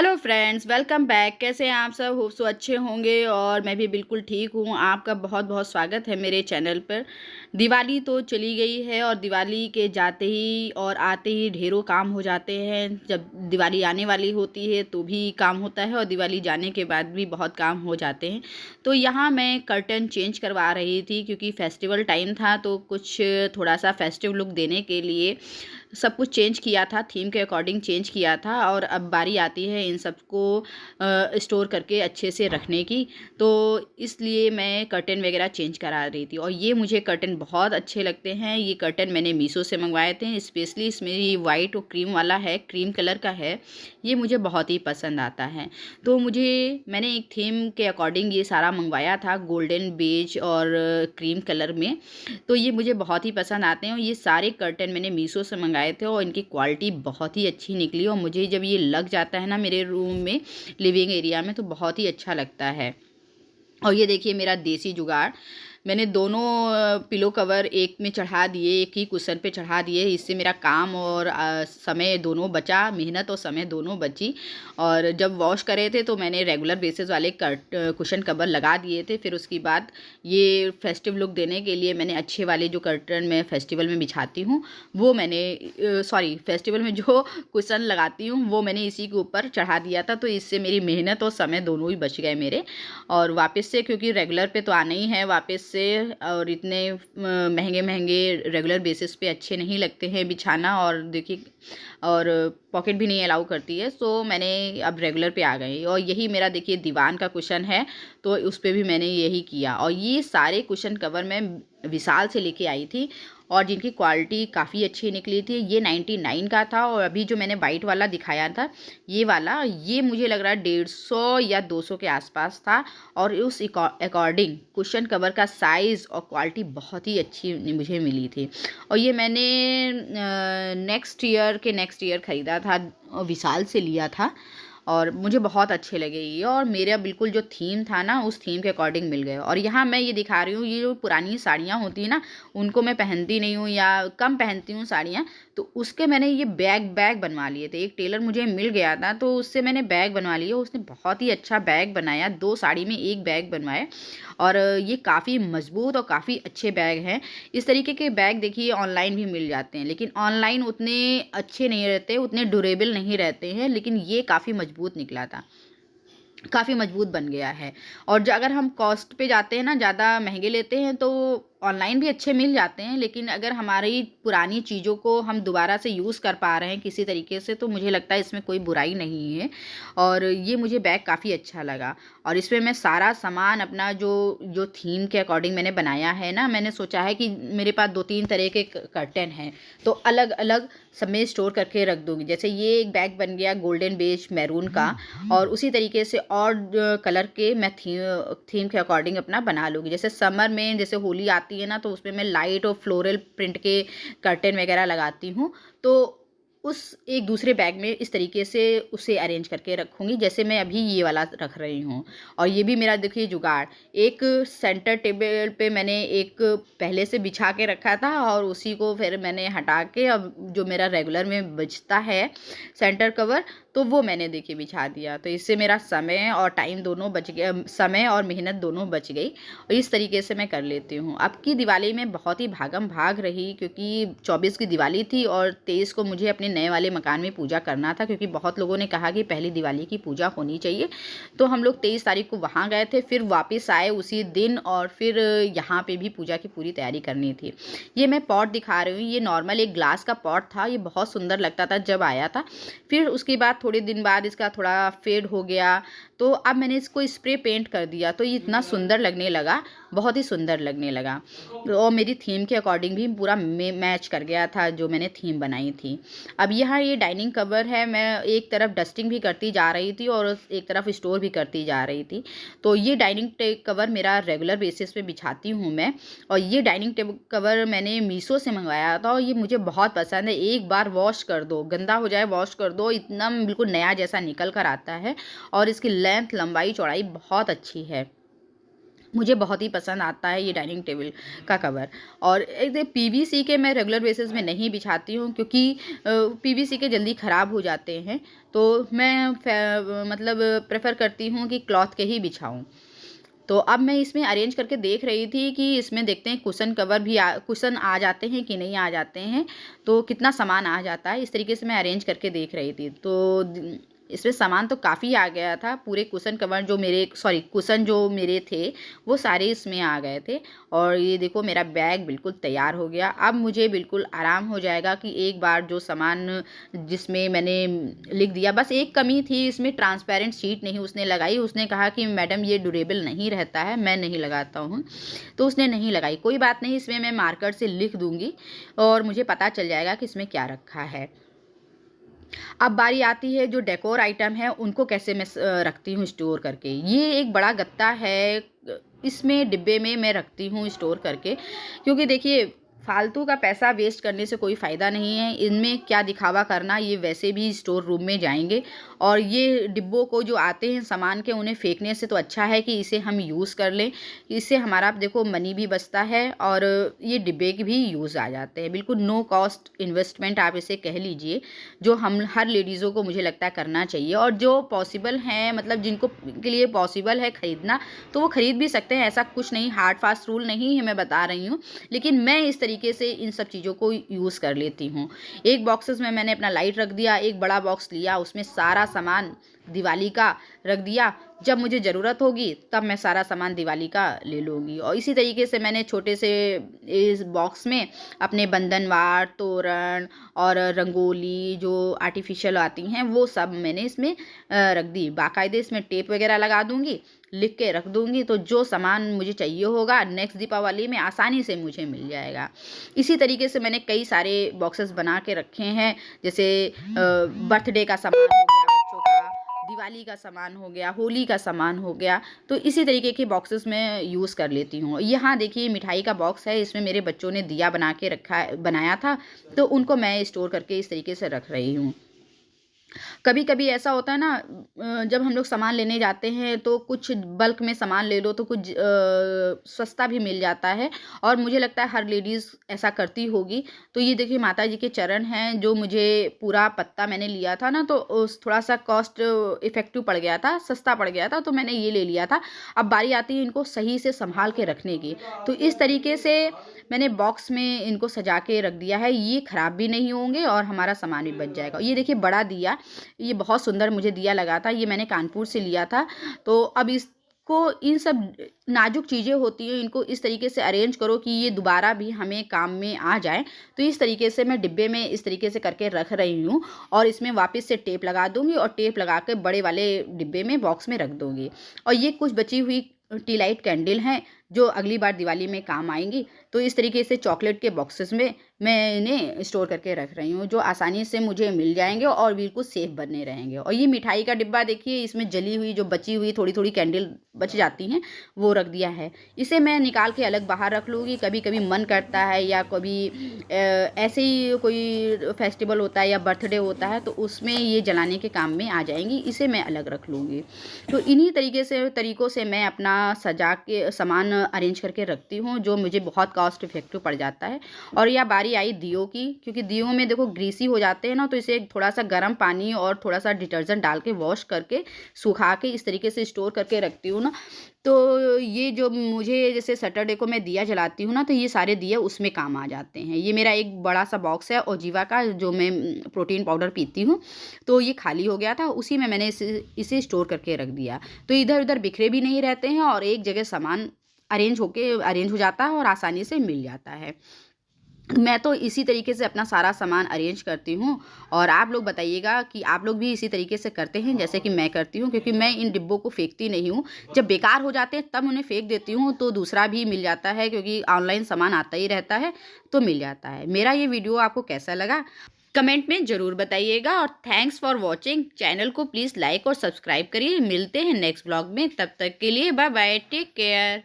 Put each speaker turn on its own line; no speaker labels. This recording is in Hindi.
Hello friends, welcome back. कैसे हैं आप सब? होप सो अच्छे होंगे और मैं भी बिल्कुल ठीक हूँ। आपका बहुत बहुत स्वागत है मेरे चैनल पर। दिवाली तो चली गई है और दिवाली के जाते ही और आते ही ढेरों काम हो जाते हैं। जब दिवाली आने वाली होती है तो भी काम होता है और दिवाली जाने के बाद भी बहुत काम हो जाते हैं। तो यहाँ मैं कर्टन चेंज करवा रही थी क्योंकि फेस्टिवल टाइम था, तो कुछ थोड़ा सा फेस्टिव लुक देने के लिए सब कुछ चेंज किया था, थीम के अकॉर्डिंग चेंज किया था। और अब बारी आती है इन सबको स्टोर करके अच्छे से रखने की, तो इसलिए मैं कर्टन वगैरह चेंज करा रही थी। और ये मुझे कर्टन बहुत अच्छे लगते हैं। ये कर्टन मैंने मीशो से मंगवाए थे, स्पेशली इसमें ये वाइट और क्रीम वाला है, क्रीम कलर का है। ये मुझे बहुत ही पसंद आता है। तो मैंने एक थीम के अकॉर्डिंग ये सारा मंगवाया था, गोल्डन बेज और क्रीम कलर में। तो ये मुझे बहुत ही पसंद आते हैं और ये सारे कर्टन मैंने मीशो से मंगाए थे और इनकी क्वालिटी बहुत ही अच्छी निकली। और मुझे जब ये लग जाता है ना मेरे रूम में, लिविंग एरिया में, तो बहुत ही अच्छा लगता है। और ये देखिए मेरा देसी जुगाड़, मैंने दोनों पिलो कवर एक में चढ़ा दिए, एक ही कुशन पे चढ़ा दिए। इससे मेरा काम और समय दोनों बचा, मेहनत और समय दोनों बची। और जब वॉश करे थे तो मैंने रेगुलर बेसिस वाले कुशन कवर लगा दिए थे। फिर उसके बाद ये फेस्टिव लुक देने के लिए मैंने अच्छे वाले जो कर्टन मैं फेस्टिवल में बिछाती हूँ वो मैंने फेस्टिवल में जो कुशन लगाती हूँ वो मैंने इसी के ऊपर चढ़ा दिया था। तो इससे मेरी मेहनत और समय दोनों ही बच गए मेरे। और वापस से, क्योंकि रेगुलर पे तो आना ही है वापस से, और इतने महंगे महंगे रेगुलर बेसिस पे अच्छे नहीं लगते हैं बिछाना। और देखिए, और पॉकेट भी नहीं अलाउ करती है, सो मैंने अब रेगुलर पे आ गई। और यही मेरा देखिए दीवान का कुशन है, तो उस पर भी मैंने यही किया। और ये सारे कुशन कवर मैं विशाल से लेके आई थी और जिनकी क्वालिटी काफ़ी अच्छी निकली थी। ये 99 का था और अभी जो मैंने वाइट वाला दिखाया था ये वाला, ये मुझे लग रहा है 150 या 200 के आसपास था। और उस अकॉर्डिंग कुशन कवर का साइज़ और क्वालिटी बहुत ही अच्छी मुझे मिली थी। और ये मैंने नेक्स्ट ईयर ख़रीदा था, विशाल से लिया था और मुझे बहुत अच्छे लगे ये। और मेरा बिल्कुल जो थीम था ना उस थीम के अकॉर्डिंग मिल गए। और यहाँ मैं ये दिखा रही हूँ, ये जो पुरानी साड़ियाँ होती हैं ना उनको मैं पहनती नहीं हूँ या कम पहनती हूँ साड़ियाँ, तो उसके मैंने ये बैग बनवा लिए थे। एक टेलर मुझे मिल गया था तो उससे मैंने बैग बनवा लिया। उसने बहुत ही अच्छा बैग बनाया, 2 साड़ी में 1 बैग बनवाए। और ये काफ़ी मजबूत और काफ़ी अच्छे बैग हैं। इस तरीके के बैग देखिए ऑनलाइन भी मिल जाते हैं, लेकिन ऑनलाइन उतने अच्छे नहीं रहते, उतने ड्यूरेबल नहीं रहते हैं। लेकिन ये काफ़ी मजबूत निकला था, काफ़ी मजबूत बन गया है। और अगर हम कॉस्ट पे जाते हैं ना, ज़्यादा महंगे लेते हैं, तो ऑनलाइन भी अच्छे मिल जाते हैं। लेकिन अगर हमारी पुरानी चीज़ों को हम दोबारा से यूज़ कर पा रहे हैं किसी तरीके से, तो मुझे लगता है इसमें कोई बुराई नहीं है। और ये मुझे बैग काफ़ी अच्छा लगा। और इसमें मैं सारा सामान अपना जो जो थीम के अकॉर्डिंग मैंने बनाया है ना, मैंने सोचा है कि मेरे पास 2-3 तरह के कर्टन हैं, तो अलग अलग सब में स्टोर करके रख दूँगी। जैसे ये एक बैग बन गया गोल्डन बेज मैरून का, और उसी तरीके से और कलर के मैं थीम के अकॉर्डिंग अपना बना लूँगी। जैसे समर में जैसे होली आती है ना, तो उसमें मैं लाइट और फ्लोरल प्रिंट के कर्टेन वगैरह लगाती हूँ। तो उस एक दूसरे बैग में इस तरीके से उसे अरेंज करके रखूँगी, जैसे मैं अभी ये वाला रख रही हूँ। और ये भी मेरा देखिए जुगाड़, एक सेंटर टेबल पे मैंने एक पहले से बिछा के रखा था और उसी को फिर मैंने हटा के अब जो मेरा रेगुलर में बचता है सेंटर कवर, तो वो मैंने देखिए बिछा दिया। तो इससे मेरा समय और टाइम दोनों बच गया, समय और मेहनत दोनों बच गई। और इस तरीके से मैं कर लेती हूँ। अब की दिवाली में बहुत ही भागम भाग रही, क्योंकि 24 की दिवाली थी और 23 को मुझे अपने नए वाले मकान में पूजा करना था, क्योंकि बहुत लोगों ने कहा कि पहली दिवाली की पूजा होनी चाहिए। तो हम लोग 23 तारीख को वहाँ गए थे, फिर वापस आए उसी दिन और फिर यहाँ पे भी पूजा की पूरी तैयारी करनी थी। ये मैं पॉट दिखा रही हूँ, ये नॉर्मल एक ग्लास का पॉट था। ये बहुत सुंदर लगता था जब आया था, फिर उसके बाद थोड़े दिन बाद इसका थोड़ा फेड हो गया, तो अब मैंने इसको स्प्रे पेंट कर दिया, तो ये इतना सुंदर लगने लगा, बहुत ही सुंदर लगने लगा। और मेरी थीम के अकॉर्डिंग भी पूरा मैच कर गया था जो मैंने थीम बनाई थी। अब यहाँ ये डाइनिंग कवर है, मैं एक तरफ डस्टिंग भी करती जा रही थी और एक तरफ स्टोर भी करती जा रही थी। तो ये डाइनिंग कवर मेरा रेगुलर बेसिस पे बिछाती हूँ मैं। और ये डाइनिंग टेबल कवर मैंने मीशो से मंगवाया था और ये मुझे बहुत पसंद है। एक बार वॉश कर दो, गंदा हो जाए वॉश कर दो, इतना बिल्कुल नया जैसा निकल कर आता है। और इसकी लेंथ, लंबाई, चौड़ाई बहुत अच्छी है। मुझे बहुत ही पसंद आता है ये डाइनिंग टेबल का कवर। और एक पीवीसी के मैं रेगुलर बेसिस में नहीं बिछाती हूँ, क्योंकि पीवीसी के जल्दी ख़राब हो जाते हैं। तो मैं मतलब प्रेफर करती हूँ कि क्लॉथ के ही बिछाऊँ। तो अब मैं इसमें अरेंज करके देख रही थी कि इसमें देखते हैं कुशन कवर भी कुशन आ जाते हैं कि नहीं आ जाते हैं, तो कितना सामान आ जाता है। इस तरीके से मैं अरेंज करके देख रही थी। तो इसमें सामान तो काफ़ी आ गया था। पूरे कुशन कवर जो मेरे कुशन जो मेरे थे वो सारे इसमें आ गए थे। और ये देखो मेरा बैग बिल्कुल तैयार हो गया। अब मुझे बिल्कुल आराम हो जाएगा कि एक बार जो सामान जिसमें मैंने लिख दिया, बस एक कमी थी इसमें, ट्रांसपेरेंट शीट नहीं उसने लगाई। उसने कहा कि मैडम ये ड्यूरेबल नहीं रहता है, मैं नहीं लगाता हूँ, तो उसने नहीं लगाई। कोई बात नहीं, इसमें मैं मार्कर से लिख दूँगी और मुझे पता चल जाएगा कि इसमें क्या रखा है। अब बारी आती है जो डेकोर आइटम है उनको कैसे मैं रखती हूँ स्टोर करके। ये एक बड़ा गत्ता है, इसमें डिब्बे में मैं रखती हूँ स्टोर करके, क्योंकि देखिए फालतू का पैसा वेस्ट करने से कोई फ़ायदा नहीं है। इनमें क्या दिखावा करना, ये वैसे भी स्टोर रूम में जाएंगे। और ये डिब्बों को जो आते हैं सामान के, उन्हें फेंकने से तो अच्छा है कि इसे हम यूज़ कर लें। इससे हमारा देखो मनी भी बचता है और ये डिब्बे की भी यूज़ आ जाते हैं। बिल्कुल नो कॉस्ट इन्वेस्टमेंट आप इसे कह लीजिए, जो हम हर लेडीज़ों को मुझे लगता है करना चाहिए। और जो पॉसिबल हैं, मतलब जिनको के लिए पॉसिबल है ख़रीदना, तो वो ख़रीद भी सकते हैं। ऐसा कुछ नहीं, हार्ड फास्ट रूल नहीं है, मैं बता रही हूँ। लेकिन मैं इस तरीके से इन सब चीज़ों को यूज़ कर लेती हूँ। एक बॉक्सेस में मैंने अपना लाइट रख दिया, एक बड़ा बॉक्स लिया, उसमें सारा सामान दिवाली का रख दिया। जब मुझे ज़रूरत होगी तब मैं सारा सामान दिवाली का ले लूँगी। और इसी तरीके से मैंने छोटे से इस बॉक्स में अपने बंधनवार, तोरण और रंगोली जो आर्टिफिशियल आती हैं वो सब मैंने इसमें रख दी। बाकायदे इसमें टेप वगैरह लगा दूँगी, लिख के रख दूँगी, तो जो सामान मुझे चाहिए होगा नेक्स्ट दीपावली में आसानी से मुझे मिल जाएगा। इसी तरीके से मैंने कई सारे बॉक्सेस बना के रखे हैं, जैसे बर्थडे का सामान हो गया बच्चों का, दिवाली का सामान हो गया, होली का सामान हो गया। तो इसी तरीके के बॉक्सेस मैं यूज़ कर लेती हूँ। यहाँ देखिए मिठाई का बॉक्स है, इसमें मेरे बच्चों ने दिया बनाया था, तो उनको मैं स्टोर करके इस तरीके से रख रही हूँ। कभी कभी ऐसा होता है ना, जब हम लोग सामान लेने जाते हैं तो कुछ बल्क में सामान ले लो तो कुछ सस्ता भी मिल जाता है। और मुझे लगता है हर लेडीज़ ऐसा करती होगी। तो ये देखिए माता जी के चरण हैं, जो मुझे पूरा पत्ता मैंने लिया था ना, तो उस थोड़ा सा कॉस्ट इफ़ेक्टिव पड़ गया था, सस्ता पड़ गया था, तो मैंने ये ले लिया था। अब बारी आती है इनको सही से संभाल के रखने की। तो इस तरीके से मैंने बॉक्स में इनको सजा के रख दिया है। ये ख़राब भी नहीं होंगे और हमारा सामान भी बच जाएगा। ये देखिए बड़ा दिया, ये बहुत सुंदर मुझे दिया लगा था, ये मैंने कानपुर से लिया था। तो अब इसको, इन सब नाजुक चीज़ें होती हैं, इनको इस तरीके से अरेंज करो कि ये दोबारा भी हमें काम में आ जाए। तो इस तरीके से मैं डिब्बे में इस तरीके से करके रख रही हूँ। और इसमें वापस से टेप लगा दूँगी और टेप लगा के बड़े वाले डिब्बे में बॉक्स में रख दूँगी। और ये कुछ बची हुई टी लाइट कैंडल हैं, जो अगली बार दिवाली में काम आएंगी। तो इस तरीके से चॉकलेट के बॉक्सेस में मैं इन्हें स्टोर करके रख रही हूँ, जो आसानी से मुझे मिल जाएंगे और बिल्कुल सेफ बने रहेंगे। और ये मिठाई का डिब्बा देखिए, इसमें जली हुई जो बची हुई थोड़ी थोड़ी कैंडल बच जाती हैं वो रख दिया है। इसे मैं निकाल के अलग बाहर रख लूँगी। कभी कभी मन करता है या कभी ऐसे ही कोई फेस्टिवल होता है या बर्थडे होता है, तो उसमें ये जलाने के काम में आ जाएंगी। इसे मैं अलग रख लूँगी। तो इन्हीं तरीकों से मैं अपना सजा के सामान अरेंज करके रखती हूँ, जो मुझे बहुत कॉस्ट इफेक्टिव पड़ जाता है। और यह बारी आई दियों की, क्योंकि दियों में देखो ग्रीसी हो जाते हैं ना, तो इसे थोड़ा सा गर्म पानी और थोड़ा सा डिटर्जेंट डाल के वॉश करके सुखा के इस तरीके से स्टोर करके रखती हूँ ना। तो ये जो मुझे जैसे सैटरडे को मैं दिया जलाती हूँ ना, तो ये सारे दिए उसमें काम आ जाते हैं। ये मेरा एक बड़ा सा बॉक्स है ओजीवा का, जो मैं प्रोटीन पाउडर पीती हूँ, तो ये खाली हो गया था, उसी में मैंने इसे स्टोर करके रख दिया। तो इधर उधर बिखरे भी नहीं रहते हैं और एक जगह सामान अरेंज हो जाता है और आसानी से मिल जाता है। मैं तो इसी तरीके से अपना सारा सामान अरेंज करती हूँ। और आप लोग बताइएगा कि आप लोग भी इसी तरीके से करते हैं जैसे कि मैं करती हूँ, क्योंकि मैं इन डिब्बों को फेंकती नहीं हूँ। जब बेकार हो जाते हैं तब उन्हें फेंक देती हूँ, तो दूसरा भी मिल जाता है, क्योंकि ऑनलाइन सामान आता ही रहता है तो मिल जाता है। मेरा ये वीडियो आपको कैसा लगा कमेंट में ज़रूर बताइएगा। और थैंक्स फॉर वॉचिंग। चैनल को प्लीज़ लाइक और सब्सक्राइब करिए। मिलते हैं नेक्स्ट ब्लॉग में, तब तक के लिए बाय बाय, टेक केयर।